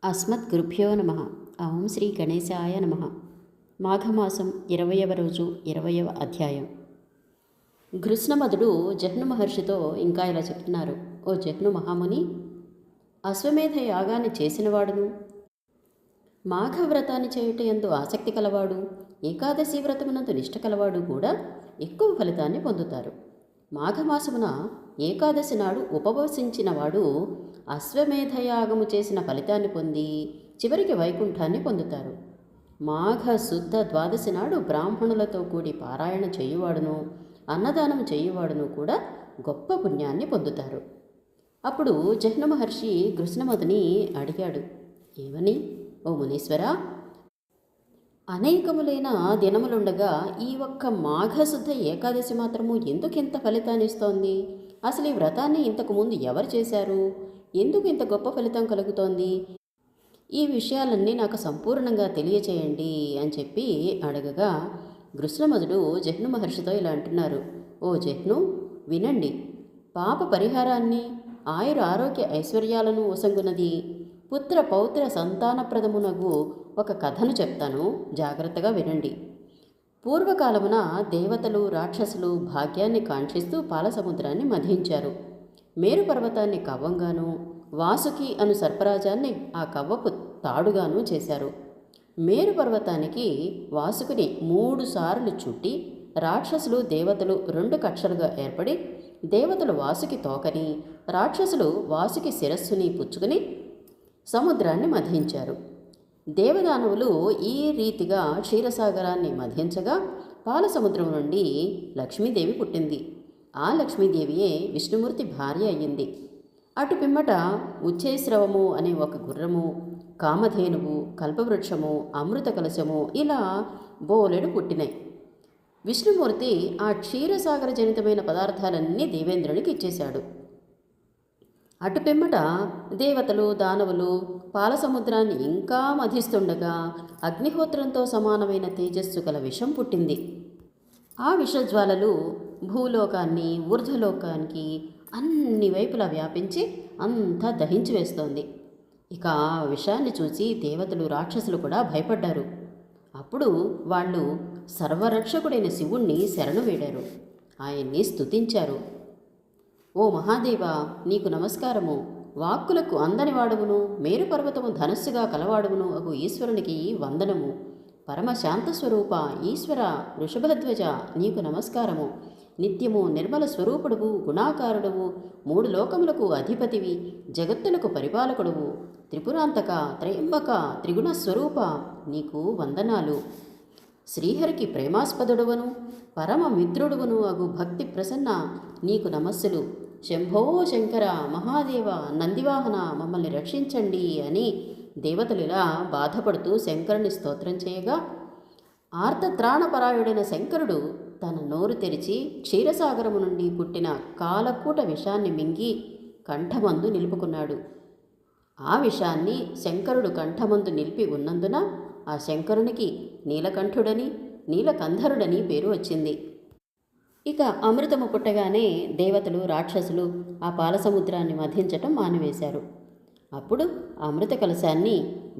అస్మద్గురుభ్యో నమ. ఓం శ్రీ గణేశాయ నమ. మాఘమాసం 20వ రోజు 20వ అధ్యాయం. ఘృష్ణమదుడు జహ్ను మహర్షితో ఇంకా ఇలా చెప్తున్నారు. ఓ జహ్ను మహాముని, అశ్వమేధ యాగాన్ని చేసినవాడును, మాఘవ్రతాన్ని చేయుట యందు ఆసక్తి కలవాడు, ఏకాదశి వ్రతమునందు నిష్ట కలవాడు కూడా ఎక్కువ ఫలితాన్ని పొందుతారు. మాఘమాసమున ఏకాదశి నాడు ఉపవసించినవాడు అశ్వమేధయాగము చేసిన ఫలితాన్ని పొంది చివరికి వైకుంఠాన్ని పొందుతారు. మాఘ శుద్ధ ద్వాదశి నాడు బ్రాహ్మణులతో కూడి పారాయణ చేయువాడును, అన్నదానం చేయువాడును కూడా గొప్ప పుణ్యాన్ని పొందుతారు. అప్పుడు జహ్ను మహర్షి కృష్ణమదుని అడిగాడు, ఏమని? ఓ మునీశ్వరా, అనేకములైన దినములుండగా ఈ ఒక్క మాఘశుద్ధ ఏకాదశి మాత్రము ఎందుకింత ఫలితాన్ని ఇస్తోంది? అసలు ఈ వ్రతాన్ని ఇంతకుముందు ఎవరు చేశారు? ఎందుకు ఇంత గొప్ప ఫలితం కలుగుతోంది? ఈ విషయాలన్నీ నాకు సంపూర్ణంగా తెలియచేయండి అని చెప్పి అడగగా కృష్ణమదుడు జహ్ను మహర్షితో ఇలా అంటున్నారు. ఓ జహ్ను, వినండి. పాప పరిహారాన్ని, ఆయుర ఆరోగ్య ఐశ్వర్యాలను ఒసంగునది, పుత్ర పౌత్ర సంతానప్రదమునగు ఒక కథను చెప్తాను, జాగ్రత్తగా వినండి. పూర్వకాలమున దేవతలు రాక్షసులు భాగ్యాన్ని కాంక్షిస్తూ పాలసముద్రాన్ని మధించారు. మేరు పర్వతాన్ని కవ్వంగాను, వాసుకి అను సర్పరాజాన్ని ఆ కవ్వపు తాడుగాను చేశారు. మేరు పర్వతానికి వాసుకుని 3 సార్లు చుట్టి రాక్షసులు దేవతలు 2 కక్షలుగా ఏర్పడి దేవతలు వాసుకి తోకని, రాక్షసులు వాసుకి శిరస్సుని పుచ్చుకుని సముద్రాన్ని మధించారు. దేవదానవులు ఈ రీతిగా క్షీరసాగరాన్ని మధించగా పాలసముద్రం నుండి లక్ష్మీదేవి పుట్టింది. ఆ లక్ష్మీదేవియే విష్ణుమూర్తి భార్య అయ్యింది. అటు పిమ్మట ఉచ్చేశ్రవము అనే ఒక గుర్రము, కామధేనువు, కల్పవృక్షము, అమృత కలశము, ఇలా బోలెడు పుట్టినాయి. విష్ణుమూర్తి ఆ క్షీరసాగర జనితమైన పదార్థాలన్నీ దేవేంద్రునికి ఇచ్చేశాడు. అటు పిమ్మట దేవతలు దానవులు పాలసముద్రాన్ని ఇంకా మధిస్తుండగా అగ్నిహోత్రంతో సమానమైన తేజస్సు గల విషం పుట్టింది. ఆ విషజ్వాలలు భూలోకాన్ని, ఊర్ధ్వలోకానికి అన్ని వైపులా వ్యాపించి అంతా దహించి వేస్తోంది. ఇక ఆ విషాన్ని చూసి దేవతలు రాక్షసులు కూడా భయపడ్డారు. అప్పుడు వాళ్ళు సర్వరక్షకుడైన శివుణ్ణి శరణు వేడారు, ఆయన్ని స్తుతించారు. ఓ మహాదేవా, నీకు నమస్కారము. వాక్కులకు అందని వాడవును, మేరు పర్వతము ధనస్సుగా కలవాడవును అగు ఈశ్వరునికి వందనము. పరమశాంతస్వరూప ఈశ్వర వృషభధ్వజ, నీకు నమస్కారము. నిత్యము నిర్మల స్వరూపుడువు, గుణాకారుడువు, 3 లోకములకు అధిపతివి, జగత్తులకు పరిపాలకుడువు, త్రిపురాంతక, త్రయంబక, త్రిగుణ స్వరూప, నీకు వందనాలు. శ్రీహరికి ప్రేమాస్పదుడువను, పరమ మిత్రుడువను అగు భక్తి ప్రసన్న, నీకు నమస్సులు. శంభో శంకర, మహాదేవ, నందివాహన, మమ్మల్ని రక్షించండి అని దేవతలిలా బాధపడుతూ శంకరుని స్తోత్రం చేయగా ఆర్తత్రాణపరాయుడైన శంకరుడు తన నోరు తెరిచి క్షీరసాగరము నుండి పుట్టిన కాలకూట విషాన్ని మింగి కంఠమందు నిలుపుకున్నాడు. ఆ విషాన్ని శంకరుడు కంఠమందు నిలిపి ఉన్నందున ఆ శంకరునికి నీలకంఠుడని, నీలకంధరుడని పేరు వచ్చింది. ఇక అమృతము పుట్టగానే దేవతలు రాక్షసులు ఆ పాలసముద్రాన్ని మధించటం మానివేశారు. అప్పుడు అమృత కలశాన్ని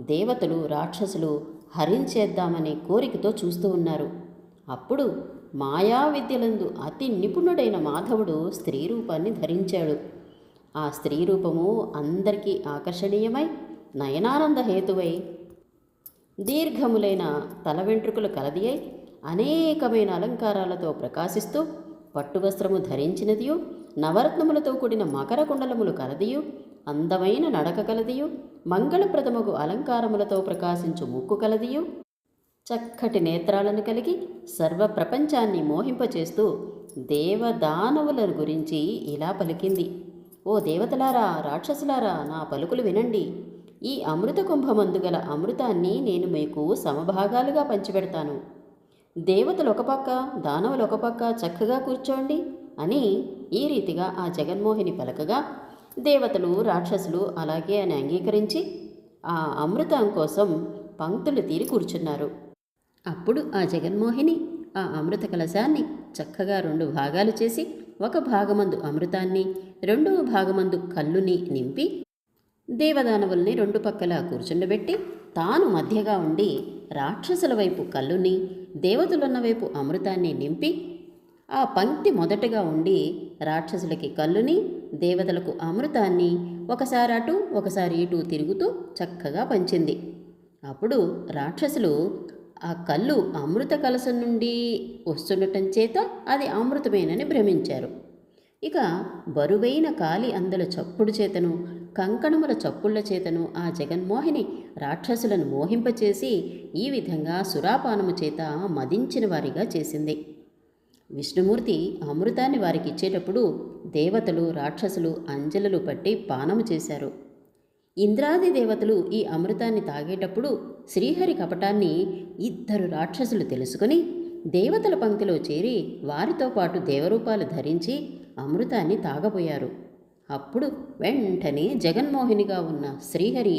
దేవతలు రాక్షసులు హరించేద్దామనే కోరికతో చూస్తూ ఉన్నారు. అప్పుడు మాయా విద్యలందు అతి నిపుణుడైన మాధవుడు స్త్రీ రూపాన్ని ధరించాడు. ఆ స్త్రీ రూపము అందరికీ ఆకర్షణీయమై నయనానంద హేతువై దీర్ఘములైన తల వెంట్రుకలు కలది అయి అనేకమైన అలంకారాలతో ప్రకాశిస్తూ పట్టువస్త్రము ధరించినదియు, నవరత్నములతో కూడిన మకర కుండలములు కలదియు, అందమైన నడక కలదియు, మంగళప్రదముగు అలంకారములతో ప్రకాశించు ముక్కు కలదియు, చక్కటి నేత్రాలను కలిగి సర్వ ప్రపంచాన్ని మోహింపచేస్తూ దేవదానవుల గురించి ఇలా పలికింది. ఓ దేవతలారా, రాక్షసులారా, నా పలుకులు వినండి. ఈ అమృత కుంభమందు గల అమృతాన్ని నేను మీకు సమభాగాలుగా పంచిపెడతాను. దేవతలు ఒక పక్క, దానవులు ఒక పక్క చక్కగా కూర్చోండి అని ఈ రీతిగా ఆ జగన్మోహిని పలకగా దేవతలు రాక్షసులు అలాగే అని అంగీకరించి ఆ అమృతం కోసం పంక్తులు తీరి కూర్చున్నారు. అప్పుడు ఆ జగన్మోహిని ఆ అమృత కలశాన్ని చక్కగా 2 భాగాలు చేసి ఒక భాగమందు అమృతాన్ని, 2వ భాగమందు కల్లుని నింపి దేవదానవుల్ని రెండు పక్కలా కూర్చుండబెట్టి తాను మధ్యగా ఉండి రాక్షసుల వైపు కళ్ళుని దేవతలున్న వైపు అమృతాన్ని నింపి ఆ పంక్తి మొదటగా ఉండి రాక్షసులకి కళ్ళుని దేవతలకు అమృతాన్ని ఒకసారి అటు ఒకసారి ఇటు తిరుగుతూ చక్కగా పంచింది. అప్పుడు రాక్షసులు ఆ కళ్ళు అమృత కలశం నుండి వస్తుండటం చేత అది అమృతమేనని భ్రమించారు. ఇక బరువైన కాలి అందల చప్పుడు చేతను కంకణముల చప్పుళ్ల చేతను ఆ జగన్మోహిని రాక్షసులను మోహింపచేసి ఈ విధంగా సురాపానము చేత మదించిన వారిగా చేసింది. విష్ణుమూర్తి అమృతాన్ని వారికి ఇచ్చేటప్పుడు దేవతలు రాక్షసులు అంజలులు పట్టి పానము చేశారు. ఇంద్రాది దేవతలు ఈ అమృతాన్ని తాగేటప్పుడు శ్రీహరి కపటాన్ని ఇద్దరు రాక్షసులు తెలుసుకుని దేవతల పంక్తిలో చేరి వారితో పాటు దేవరూపాలు ధరించి అమృతాన్ని తాగబోయారు. అప్పుడు వెంటనే జగన్మోహినిగా ఉన్న శ్రీహరి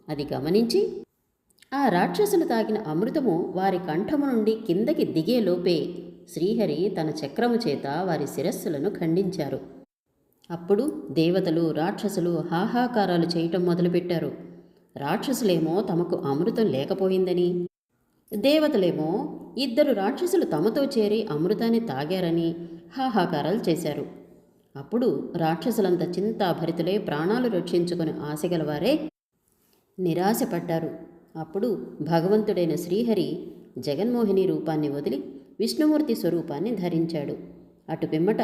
అది గమనించి ఆ రాక్షసులు తాగిన అమృతము వారి కంఠము నుండి కిందకి దిగేలోపే శ్రీహరి తన చక్రము చేత వారి శిరస్సులను ఖండించారు. అప్పుడు దేవతలు రాక్షసులు హాహాకారాలు చేయటం మొదలుపెట్టారు. రాక్షసులేమో తమకు అమృతం లేకపోయిందని, దేవతలేమో ఇద్దరు రాక్షసులు తమతో చేరి అమృతాన్ని తాగారని హాహాకారాలు చేశారు. అప్పుడు రాక్షసులంతా చింతాభరితులై ప్రాణాలు రక్షించుకుని ఆశగలవారే నిరాశపడ్డారు. అప్పుడు భగవంతుడైన శ్రీహరి జగన్మోహిని రూపాన్ని వదిలి విష్ణుమూర్తి స్వరూపాన్ని ధరించాడు. అటు పిమ్మట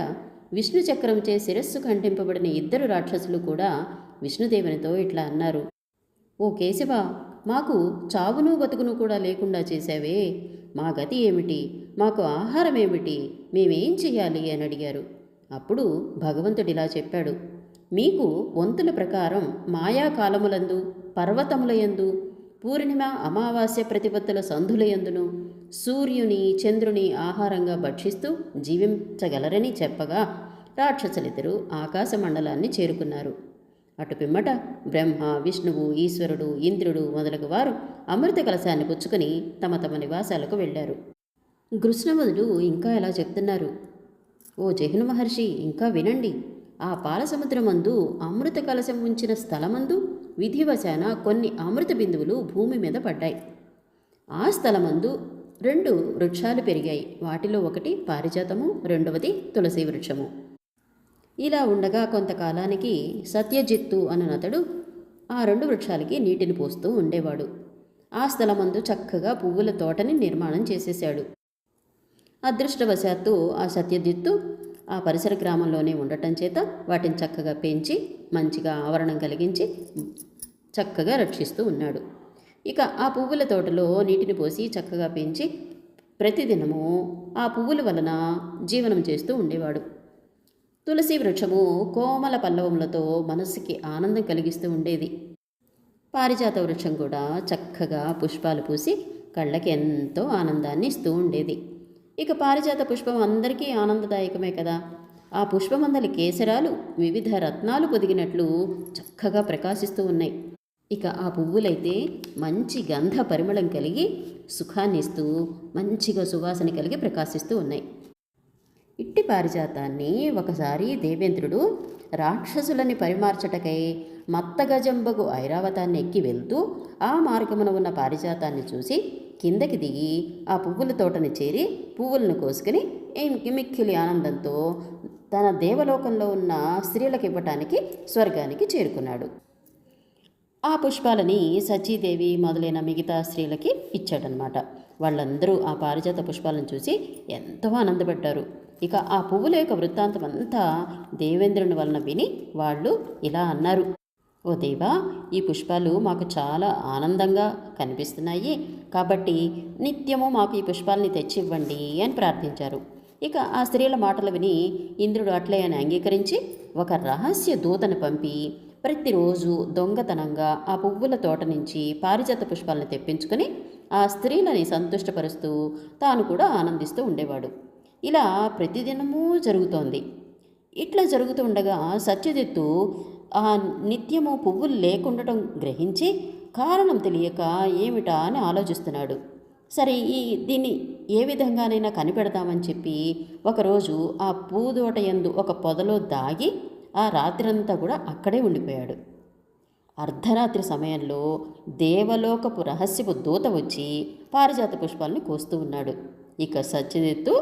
విష్ణు చక్రంచే శిరస్సు ఖండింపబడిన ఇద్దరు రాక్షసులు కూడా విష్ణుదేవునితో ఇట్లా అన్నారు: ఓ కేశవ, మాకు చావును బతుకును కూడా లేకుండా చేశావే, మా గతి ఏమిటి, మాకు ఆహారం ఏమిటి, మేమేం చెయ్యాలి అని అడిగారు. అప్పుడు భగవంతుడిలా చెప్పాడు: మీకు వంతుల ప్రకారం మాయాకాలములందు పర్వతములయందు పూర్ణిమ అమావాస్య ప్రతిపత్తుల సంధులయందును సూర్యుని చంద్రుని ఆహారంగా భక్షిస్తూ జీవించగలరని చెప్పగా రాక్షసులిద్దరూ ఆకాశమండలాన్ని చేరుకున్నారు. అటు పిమ్మట బ్రహ్మ, విష్ణువు, ఈశ్వరుడు, ఇంద్రుడు మొదలగు వారు అమృత కలశాన్ని పుచ్చుకొని తమ తమ నివాసాలకు వెళ్ళారు. కృష్ణముదుడు ఇంకా ఎలా చెప్తున్నారు: ఓ జహ్ను మహర్షి, ఇంకా వినండి. ఆ పాలసముద్రమందు అమృత కలశం ఉంచిన స్థలమందు విధివశాన కొన్ని అమృత బిందువులు భూమి మీద పడ్డాయి. ఆ స్థలమందు 2 వృక్షాలు పెరిగాయి. వాటిలో ఒకటి పారిజాతము, రెండవది తులసి వృక్షము. ఇలా ఉండగా కొంతకాలానికి సత్యజిత్తు అన్నతడు ఆ 2 వృక్షాలకి నీటిని పోస్తూ ఉండేవాడు. ఆ స్థలమందు చక్కగా పువ్వుల తోటని నిర్మాణం చేసేశాడు. అదృష్టవశాత్తు ఆ సత్యజిత్తు ఆ పరిసర గ్రామంలోనే ఉండటం చేత వాటిని చక్కగా పెంచి మంచిగా ఆవరణం కలిగించి చక్కగా రక్షిస్తూ ఉన్నాడు. ఇక ఆ పువ్వుల తోటలో నీటిని పోసి చక్కగా పెంచి ప్రతిదినము ఆ పువ్వుల వలన జీవనం చేస్తూ ఉండేవాడు. తులసి వృక్షము కోమల పల్లవములతో మనస్సుకి ఆనందం కలిగిస్తూ ఉండేది. పారిజాత వృక్షం కూడా చక్కగా పుష్పాలు పూసి కళ్ళకి ఎంతో ఆనందాన్ని ఇస్తూ ఉండేది. ఇక పారిజాత పుష్పం అందరికీ ఆనందదాయకమే కదా. ఆ పుష్పమందలి కేసరాలు వివిధ రత్నాలు పొదిగినట్లు చక్కగా ప్రకాశిస్తూ ఉన్నాయి. ఇక ఆ పువ్వులైతే మంచి గంధ పరిమళం కలిగి సుఖాన్ని ఇస్తూ మంచిగా సువాసన కలిగి ప్రకాశిస్తూ ఉన్నాయి. ఇట్టి పారిజాతాన్ని ఒకసారి దేవేంద్రుడు రాక్షసులని పరిమార్చటకై మత్తగజంబగు ఐరావతాన్ని ఎక్కి వెళ్తూ ఆ మార్గమున ఉన్న పారిజాతాన్ని చూసి కిందకి దిగి ఆ పువ్వుల తోటని చేరి పువ్వులను కోసుకుని మిక్కిలి ఆనందంతో తన దేవలోకంలో ఉన్న స్త్రీలకు ఇవ్వటానికి స్వర్గానికి చేరుకున్నాడు. ఆ పుష్పాలని సచీదేవి మొదలైన మిగతా స్త్రీలకి ఇచ్చాడనమాట. వాళ్ళందరూ ఆ పారిజాత పుష్పాలను చూసి ఎంతో ఆనందపడ్డారు. ఇక ఆ పువ్వుల యొక్క వృత్తాంతం అంతా దేవేంద్రుని వలన విని వాళ్ళు ఇలా అన్నారు: ఓ దేవా, ఈ పుష్పాలు మాకు చాలా ఆనందంగా కనిపిస్తున్నాయి, కాబట్టి నిత్యము మాకు ఈ పుష్పాలని తెచ్చివ్వండి అని ప్రార్థించారు. ఇక ఆ స్త్రీల మాటలు విని ఇంద్రుడు అట్లే అని అంగీకరించి ఒక రహస్య దూతను పంపి ప్రతిరోజు దొంగతనంగా ఆ పువ్వుల తోట నుంచి పారిజాత పుష్పాలను తెప్పించుకొని ఆ స్త్రీలని సంతుష్టపరుస్తూ తాను కూడా ఆనందిస్తూ ఉండేవాడు. ఇలా ప్రతిదినమూ జరుగుతోంది. ఇట్లా జరుగుతూ ఉండగా సత్యజిత్తు ఆ నిత్యము పువ్వులు లేకుండటం గ్రహించి కారణం తెలియక ఏమిటా అని ఆలోచిస్తున్నాడు. సరే, దీన్ని ఏ విధంగానైనా కనిపెడదామని చెప్పి ఒకరోజు ఆ పూదోట యందు ఒక పొదలో దాగి ఆ రాత్రంతా కూడా అక్కడే ఉండిపోయాడు. అర్ధరాత్రి సమయంలో దేవలోకపు రహస్యపు దూత వచ్చి పారిజాత పుష్పాలను కోస్తూ ఉన్నాడు. ఇక సత్యజిత్తు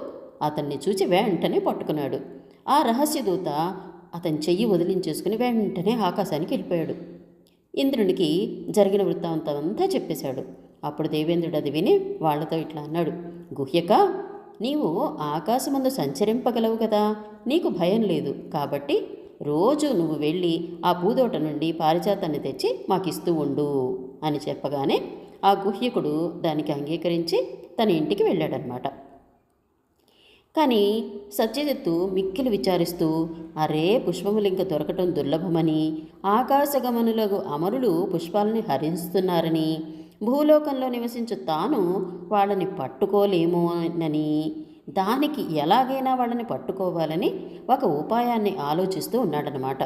అతన్ని చూచి వెంటనే పట్టుకున్నాడు. ఆ రహస్య దూత అతని చెయ్యి వదిలించేసుకుని వెంటనే ఆకాశానికి వెళ్ళిపోయాడు. ఇంద్రునికి జరిగిన వృత్తాంతం అంతా చెప్పేశాడు. అప్పుడు దేవేంద్రుడు అది విని వాళ్లతో ఇట్లా అన్నాడు, గుహ్యక, నీవు ఆకాశమందు సంచరింపగలవు కదా, నీకు భయం లేదు. కాబట్టి రోజు నువ్వు వెళ్ళి ఆ పూదోట నుండి పారిజాతాన్ని తెచ్చి మాకిస్తూ ఉండు అని చెప్పగానే ఆ గుహ్యకుడు దానికి అంగీకరించి తన ఇంటికి వెళ్ళాడనమాట. కానీ సత్యజిత్తు మిక్కిలి విచారిస్తూ, అరే పుష్పములింక దొరకటం దుర్లభమని, ఆకాశగమనులకు అమరులు పుష్పాలని హరిస్తున్నారని, భూలోకంలో నివసించు తాను వాళ్ళని పట్టుకోలేమోనని, దానికి ఎలాగైనా వాళ్ళని పట్టుకోవాలని ఒక ఉపాయాన్ని ఆలోచిస్తూ ఉన్నాడనమాట.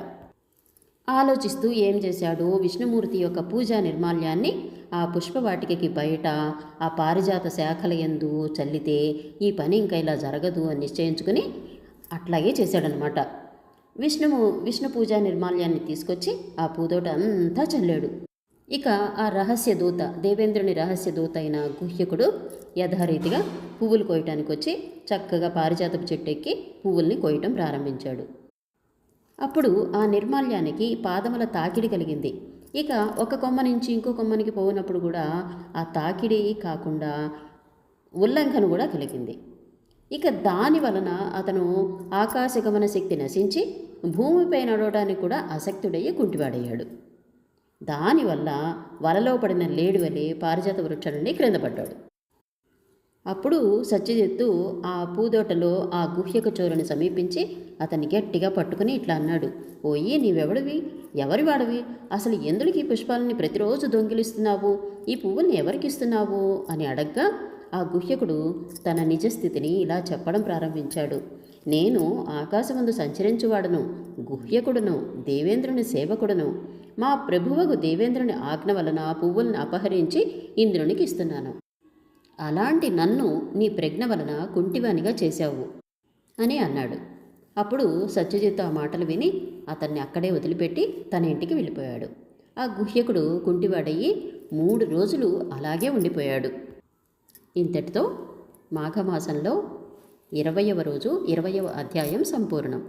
ఆలోచిస్తూ ఏం చేశాడు, విష్ణుమూర్తి యొక్క పూజా నిర్మాల్యాన్ని ఆ పుష్పవాటికకి బయట ఆ పారిజాత శాఖల యందు చల్లితే ఈ పని ఇంకా ఇలా జరగదు అని నిశ్చయించుకుని అట్లాగే చేశాడనమాట. విష్ణు పూజా నిర్మాల్యాన్ని తీసుకొచ్చి ఆ పూదోట అంతా చల్లాడు. ఇక ఆ రహస్య దూత, దేవేంద్రుని రహస్య దూత అయిన గుహ్యకుడు యథారీతిగా పువ్వులు కోయటానికి వచ్చి చక్కగా పారిజాతపు చెట్టు ఎక్కి పువ్వుల్ని కోయటం ప్రారంభించాడు. అప్పుడు ఆ నిర్మాల్యానికి పాదముల తాకిడి కలిగింది. ఇక ఒక కొమ్మ నుంచి ఇంకో కొమ్మనికి పోయినప్పుడు కూడా ఆ తాకిడి కాకుండా ఉల్లంఘన కూడా కలిగింది. ఇక దాని వలన అతను ఆకాశగమన శక్తి నశించి భూమిపై నడవడానికి కూడా ఆసక్తుడయ్యి కుంటివాడయ్యాడు. దానివల్ల వలలో పడిన లేడి వలె పారిజాత వృక్షం నుండి క్రింద పడ్డాడు. అప్పుడు సత్యజిత్తు ఆ పూదోటలో ఆ గుహ్యక చోరుని సమీపించి అతన్ని గట్టిగా పట్టుకుని ఇట్లా అన్నాడు, ఓయి, నీవెవడివి, ఎవరి వాడివి, అసలు ఎందుకు ఈ పుష్పాలని ప్రతిరోజు దొంగిలిస్తున్నావు, ఈ పువ్వుల్ని ఎవరికిస్తున్నావు అని అడగ్గా ఆ గుహ్యకుడు తన నిజస్థితిని ఇలా చెప్పడం ప్రారంభించాడు. నేను ఆకాశమందు సంచరించువాడను, గుహ్యకుడును, దేవేంద్రుని సేవకుడును. మా ప్రభువగు దేవేంద్రుని ఆజ్ఞ వలన పువ్వులను అపహరించి ఇంద్రునికి ఇస్తున్నాను. అలాంటి నన్ను నీ ప్రజ్ఞ వలన కుంటివానిగా చేశావు అని అన్నాడు. అప్పుడు సత్యజిత్తు ఆ మాటలు విని అతన్ని అక్కడే వదిలిపెట్టి తన ఇంటికి వెళ్ళిపోయాడు. ఆ గుహ్యకుడు కుంటివాడయ్యి 3 రోజులు అలాగే ఉండిపోయాడు. ఇంతటితో మాఘమాసంలో 20వ రోజు 20వ అధ్యాయం సంపూర్ణం.